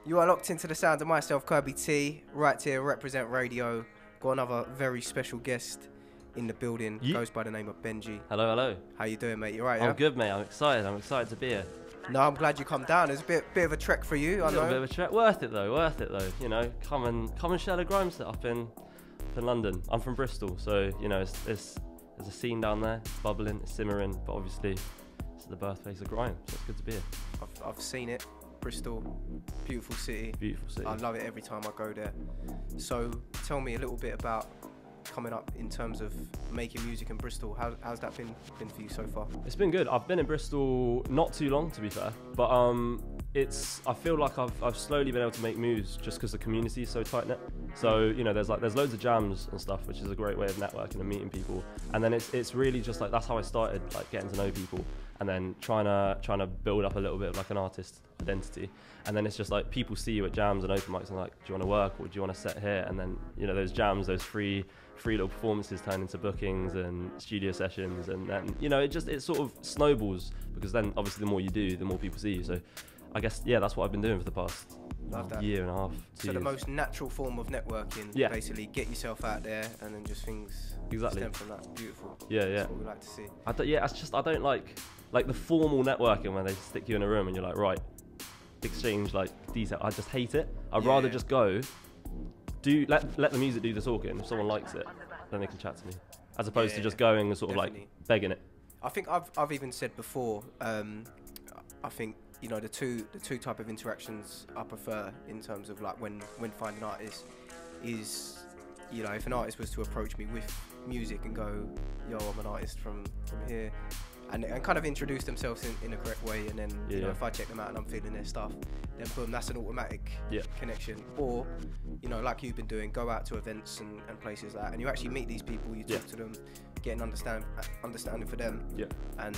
You are locked into the sound of myself, Kirby T, right here, Reprezent Radio. Got another very special guest in the building. Goes by the name of B3nji. Hello, hello. How you doing, mate? You right? I'm Yeah? good, mate. I'm excited to be here. No, I'm glad you come down. It's a bit of a trek for you. I know. A little bit of a trek. Worth it though. You know, come and share the grime set up in London. I'm from Bristol, so you know, there's a scene down there, it's bubbling, it's simmering, but obviously it's the birthplace of grime, so it's good to be here. I've seen it. Bristol, beautiful city. Beautiful city. I love it every time I go there. So tell me a little bit about coming up in terms of making music in Bristol. How's that been for you so far? It's been good. I've been in Bristol not too long, to be fair, but I feel like I've slowly been able to make moves just because the community is so tight knit. So you know, there's loads of jams and stuff, which is a great way of networking and meeting people. And then it's really just like that's how I started, like getting to know people, and then trying to build up a little bit of like an artist identity. And then it's just like people see you at jams and open mics and like, do you want to work or do you want to set here? And then you know, those jams, those free little performances turn into bookings and studio sessions, and then you know, it sort of snowballs, because then obviously the more you do, the more people see you. So I guess, yeah, that's what I've been doing for the past year and a half, 2 So years. the most natural form of networking, yeah. Basically get yourself out there and then just things stem from that. Beautiful. Yeah. That's what we like to see. I don't like the formal networking where they stick you in a room and you're like, right, exchange like detail. I just hate it. I'd rather just go, let the music do the talking. If someone likes it, then they can chat to me, as opposed to just going and sort of like begging it. I think I've even said before, I think, you know, the two type of interactions I prefer in terms of like when finding artists is, you know, if an artist was to approach me with music and go, yo, I'm an artist from here, and kind of introduce themselves in a correct way, and then you know, if I check them out and I'm feeling their stuff, then boom, that's an automatic connection. Or, you know, like you've been doing, go out to events and places like that, and you actually meet these people, you talk to them, get an understanding for them, and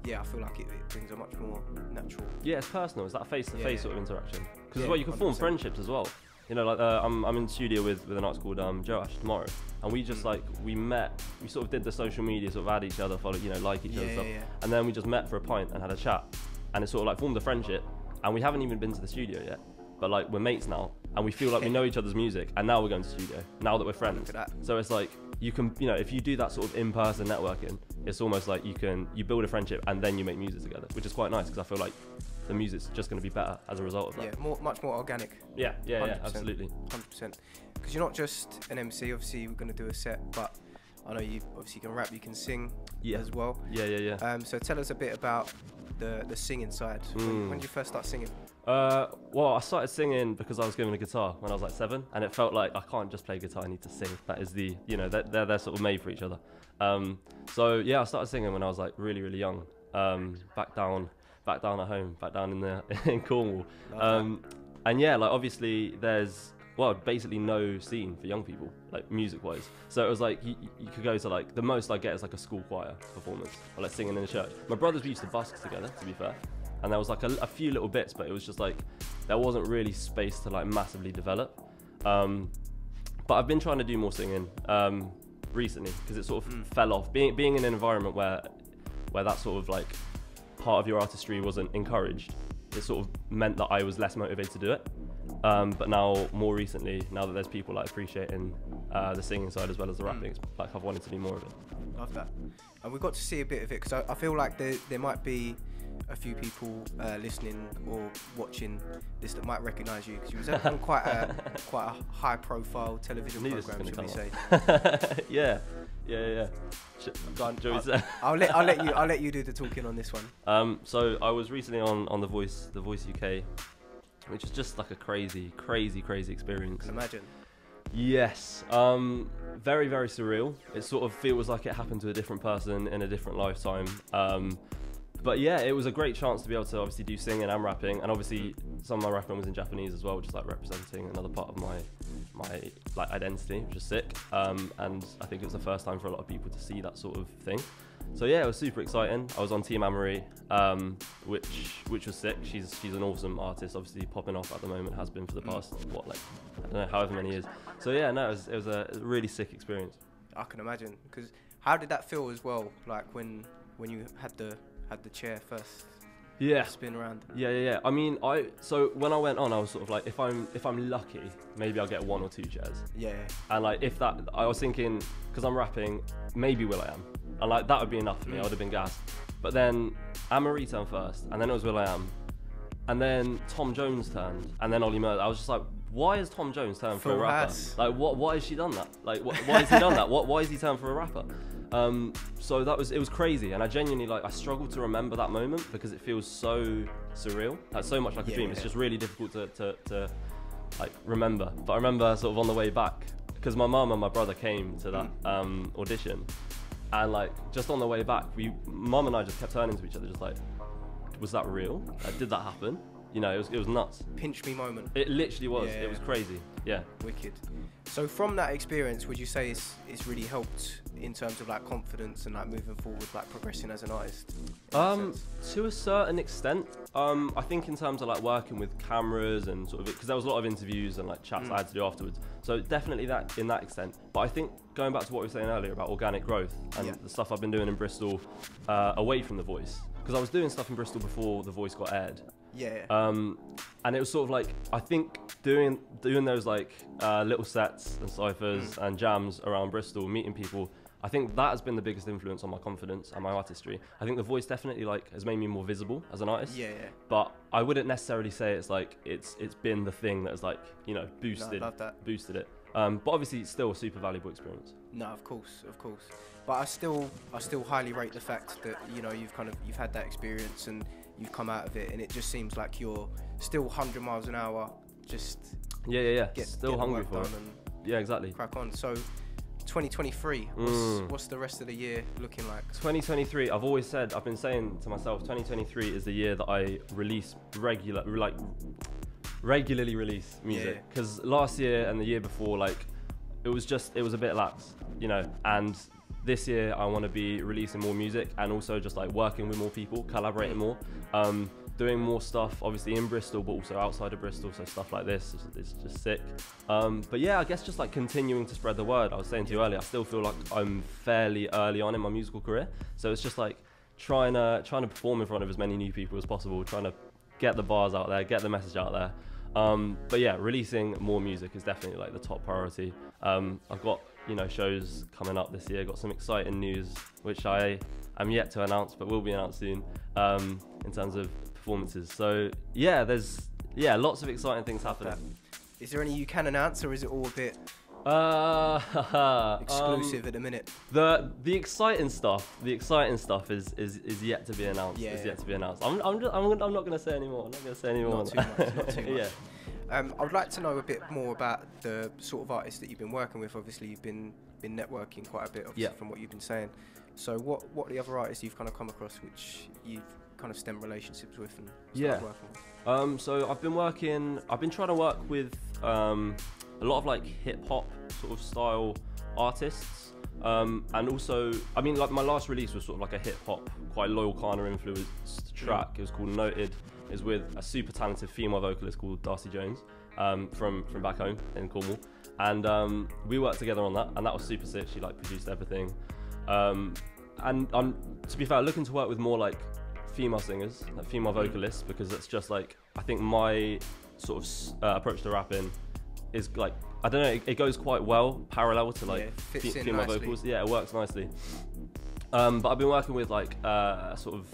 I feel like it brings a much more natural. Yeah, it's personal. It's that face-to-face sort of interaction. Because as well, you can 100%. form friendships as well. You know, like I'm in the studio with an artist called Joash tomorrow, and we just we sort of did the social media, sort of add each other, follow, you know, like each other stuff, and then we just met for a pint and had a chat, and it sort of like formed a friendship, and we haven't even been to the studio yet, but like we're mates now, and we feel like we know each other's music, and now we're going to the studio, now that we're friends. Look at that. So it's like, you can, you know, if you do that sort of in-person networking, it's almost like you build a friendship and then you make music together, which is quite nice, because I feel like the music's just going to be better as a result of that. Yeah, much more organic. Yeah, absolutely. 100%. Because you're not just an MC, obviously we're going to do a set, but I know you obviously can rap, you can sing as well. Yeah. So tell us a bit about the singing side. When did you first start singing? Well, I started singing because I was given a guitar when I was like 7, and it felt like I can't just play guitar, I need to sing. That is the, you know, they're sort of made for each other. So yeah, I started singing when I was like really young, back down at home, back down in Cornwall. And yeah, like obviously there's, well, basically no scene for young people, like music-wise. So it was like, you could go to like, the most I get is like a school choir performance, or like singing in a church. My brothers, we used to busk together, to be fair. And there was like a few little bits, but it was just like, there wasn't really space to like massively develop. But I've been trying to do more singing recently, because it sort of fell off. Being in an environment where that sort of like part of your artistry wasn't encouraged, it sort of meant that I was less motivated to do it. But now, more recently, now that there's people like appreciating the singing side as well as the rapping, it's like I've wanted to do more of it. Love that. And we got to see a bit of it, because I feel like there might be a few people listening or watching this that might recognise you, because you was on quite a high-profile television program, should we say? Yeah. Go on, I'll let you do the talking on this one. So I was recently on The Voice UK, which is just like a crazy experience. I can imagine. Yes, very surreal. It sort of feels like it happened to a different person in a different lifetime. But yeah, it was a great chance to be able to obviously do singing and rapping, and obviously some of my rapping was in Japanese as well, which is like representing another part of my like identity, which is sick. And I think it was the first time for a lot of people to see that sort of thing. So yeah, it was super exciting. I was on Team Amory, which was sick. She's an awesome artist, obviously popping off at the moment, has been for the past I don't know, however many years. So yeah, no, it was a really sick experience. I can imagine. Because how did that feel as well? Like when you had the chair first Yeah. Spin around. Yeah. I mean, so when I went on, I was sort of like, if I'm lucky, maybe I'll get 1 or 2 chairs. Yeah. And like, if that, I was thinking, because I'm rapping, maybe will.i.am, and like that would be enough for me. I would have been gassed. But then Amarie turned first, and then it was will.i.am, and then Tom Jones turned, and then Ollie Murder. I was just like, why has Tom Jones turned for a rapper? Like, why has she done that? Like, why has he done that? Why has he turned for a rapper? So it was crazy, and I genuinely, like, I struggled to remember that moment because it feels so surreal, like so much like a dream. It's just really difficult to like remember. But I remember sort of on the way back, because my mum and my brother came to that audition, and like just on the way back, mum and I just kept turning to each other, just like, was that real? Like, did that happen? You know, it was nuts. Pinch me moment. It literally was. It was crazy. Yeah. Wicked. So from that experience, would you say it's really helped in terms of like confidence and like moving forward, like progressing as an artist? To a certain extent. I think in terms of like working with cameras and sort of, because there was a lot of interviews and like chats I had to do afterwards. So definitely that in that extent. But I think going back to what we were saying earlier about organic growth and the stuff I've been doing in Bristol, away from The Voice, because I was doing stuff in Bristol before The Voice got aired. Yeah. And it was sort of like, I think doing those like little sets and cyphers and jams around Bristol, meeting people, I think that has been the biggest influence on my confidence and my artistry. I think The Voice definitely like has made me more visible as an artist. Yeah. But I wouldn't necessarily say it's like it's been the thing that has like, you know, boosted it. But obviously it's still a super valuable experience. No, of course. But I still highly rate the fact that, you know, you've had that experience and you've come out of it, and it just seems like you're still 100 miles an hour, just still hungry for it. Yeah, exactly. Crack on. So 2023, what's the rest of the year looking like? 2023, I've been saying to myself, 2023 is the year that I release regularly release music, because last year and the year before, like, it was a bit lax, you know, and this year I want to be releasing more music and also just like working with more people, collaborating more, doing more stuff obviously in Bristol but also outside of Bristol, so stuff like this is just sick. But yeah, I guess just like continuing to spread the word. I was saying to you earlier, I still feel like I'm fairly early on in my musical career, so it's just like trying to perform in front of as many new people as possible, trying to get the bars out there, get the message out there. But yeah, releasing more music is definitely like the top priority. I've got, you know, shows coming up this year, got some exciting news which I am yet to announce but will be announced soon, in terms of performances. So yeah, there's lots of exciting things happening. Is there any you can announce, or is it all a bit exclusive at the minute? The exciting stuff is yet to be announced. Is yet to be announced. I'm not gonna say anymore. Not too much. Yeah. I would like to know a bit more about the sort of artists that you've been working with. Obviously, you've been networking quite a bit, from what you've been saying. So what are the other artists you've kind of come across which you've kind of stemmed relationships with and started working with? So I've been trying to work with a lot of like hip hop sort of style artists, and also, I mean, like my last release was sort of like a hip hop, quite Loyal Kana influenced track. It was called Noted. It was with a super talented female vocalist called Darcy Jones, from back home in Cornwall, and we worked together on that, and that was super sick. She like produced everything, and I'm, to be fair, looking to work with more like female singers, like female vocalists, because it's just like, I think my sort of approach to rapping is like, I don't know, it goes quite well parallel to like female vocals. Yeah, it works nicely. But I've been working with like sort of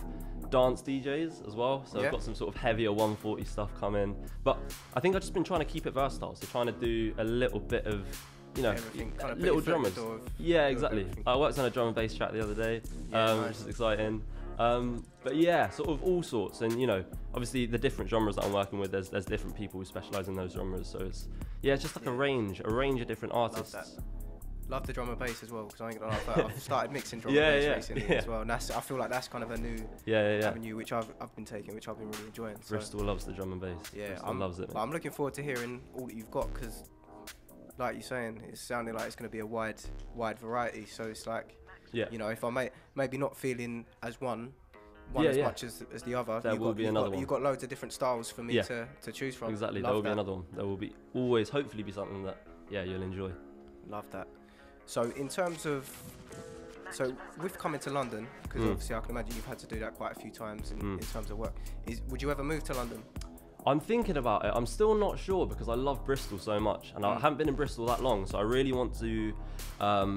dance DJs as well, so I've got some sort of heavier 140 stuff coming. But I think I've just been trying to keep it versatile, so trying to do a little bit of, you know, kind of little drummers. Yeah, exactly. I worked on a drum and bass track the other day, which is exciting. But yeah, sort of all sorts, and you know, obviously the different genres that I'm working with, there's different people who specialise in those genres, so it's just like a range of different artists. Love the drum and bass as well, because I ain't gonna lie, I've started mixing drum and bass recently as well, and I feel like that's kind of a new avenue which I've been taking, which I've been really enjoying. So. Bristol loves the drum and bass. Yeah, Bristol loves it. But I'm looking forward to hearing all that you've got, because like you're saying, it's sounding like it's going to be a wide variety. So it's like, you know, if I maybe not feeling as one as much as the other, there will be another one. You've got loads of different styles for me to choose from. Exactly, there will be another one. There will be hopefully be something that you'll enjoy. Love that. So in terms of So with coming to London, because obviously I can imagine you've had to do that quite a few times in terms of work. Would you ever move to London? I'm thinking about it. I'm still not sure because I love Bristol so much, and I haven't been in Bristol that long, so I really want to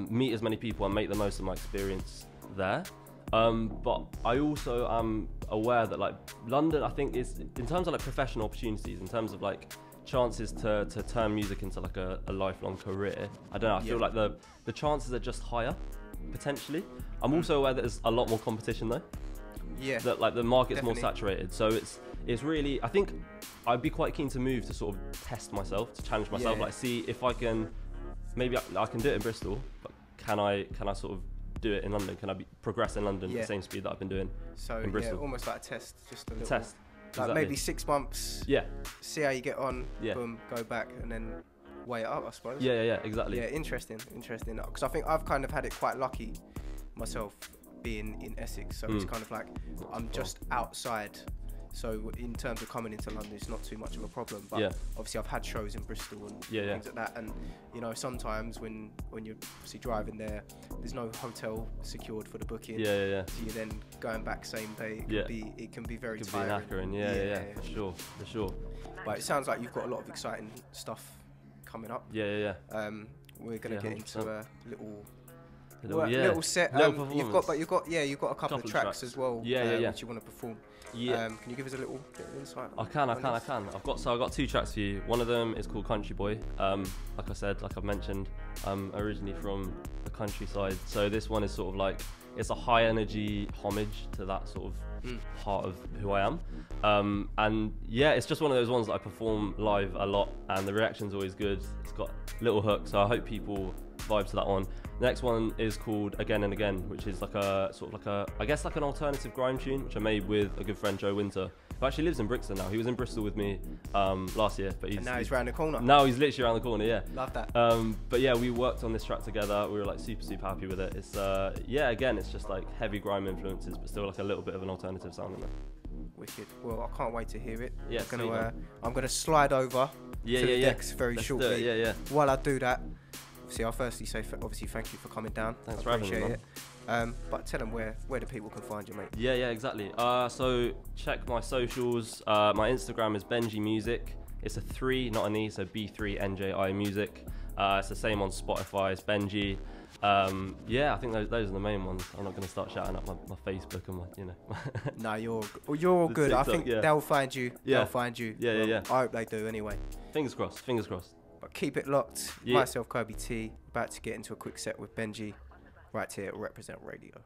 meet as many people and make the most of my experience there. But I also am aware that like London, I think is in terms of like professional opportunities, in terms of like chances to turn music into like a lifelong career. I don't know. I feel like the chances are just higher potentially. I'm also aware that there's a lot more competition though. Yeah. That like the market's Definitely. more saturated, so it's really. I think I'd be quite keen to move to sort of test myself, to challenge myself, Yeah. like see if I can. Maybe I can do it in Bristol, but can I sort of do it in London? Can I progress in London at the same speed that I've been doing in Bristol? Yeah, almost like a test, just a little Test. Like Exactly. maybe 6 months. Yeah. See how you get on. Yeah. Boom, go back and then weigh it up, I suppose. Yeah, exactly. Yeah, interesting. Because I think I've kind of had it quite lucky myself being in Essex, so it's kind of like I'm just outside. So in terms of coming into London, it's not too much of a problem. But obviously, I've had shows in Bristol and things like that. And you know, sometimes when you're obviously driving there, there's no hotel secured for the booking. Yeah. So you're then going back same day. It can be very Could tiring. be knackering. Yeah, for sure. But it sounds like you've got a lot of exciting stuff coming up. Yeah. We're gonna get into 100%. a little set. Little You've got a couple of tracks as well. Yeah. Which you want to perform. Yeah. Can you give us a little bit of insight? I can. I've got 2 tracks for you. One of them is called Country Boy. Like I said, like I've mentioned, I'm originally from the countryside, so this one is sort of like it's a high energy homage to that sort of part of who I am. And yeah, it's just one of those ones that I perform live a lot, and the reaction's always good. It's got little hooks, so I hope people vibe to that one. The next one is called Again and Again, which is like a sort of like a, I guess like an alternative grime tune, which I made with a good friend Joe Winter, who actually lives in Brixton now. He was in Bristol with me last year, but now he's round the corner. Now he's literally around the corner. Yeah, Love that. but yeah, we worked on this track together. We were like super happy with it. It's again, it's just like heavy grime influences, but still like a little bit of an alternative sound in there. Wicked. Well, I can't wait to hear it. Yeah, I'm gonna slide over to the decks very Let's shortly. do it. Yeah. While I do that, obviously I'll firstly say obviously thank you for coming down. Thanks I for having me, appreciate it. But tell them where the people can find you, mate. Yeah, exactly. So check my socials. My Instagram is B3nji Music. It's a 3, not an E, so B3nji Music. It's the same on Spotify. It's B3nji. I think those are the main ones. I'm not going to start shouting out my Facebook and my, No, you're all good. TikTok, I think they'll find you. Yeah. They'll find you. Yeah. I hope they do anyway. Fingers crossed. But keep it locked. Yeah. Myself, Kirby T, about to get into a quick set with B3nji right here at Reprezent Radio.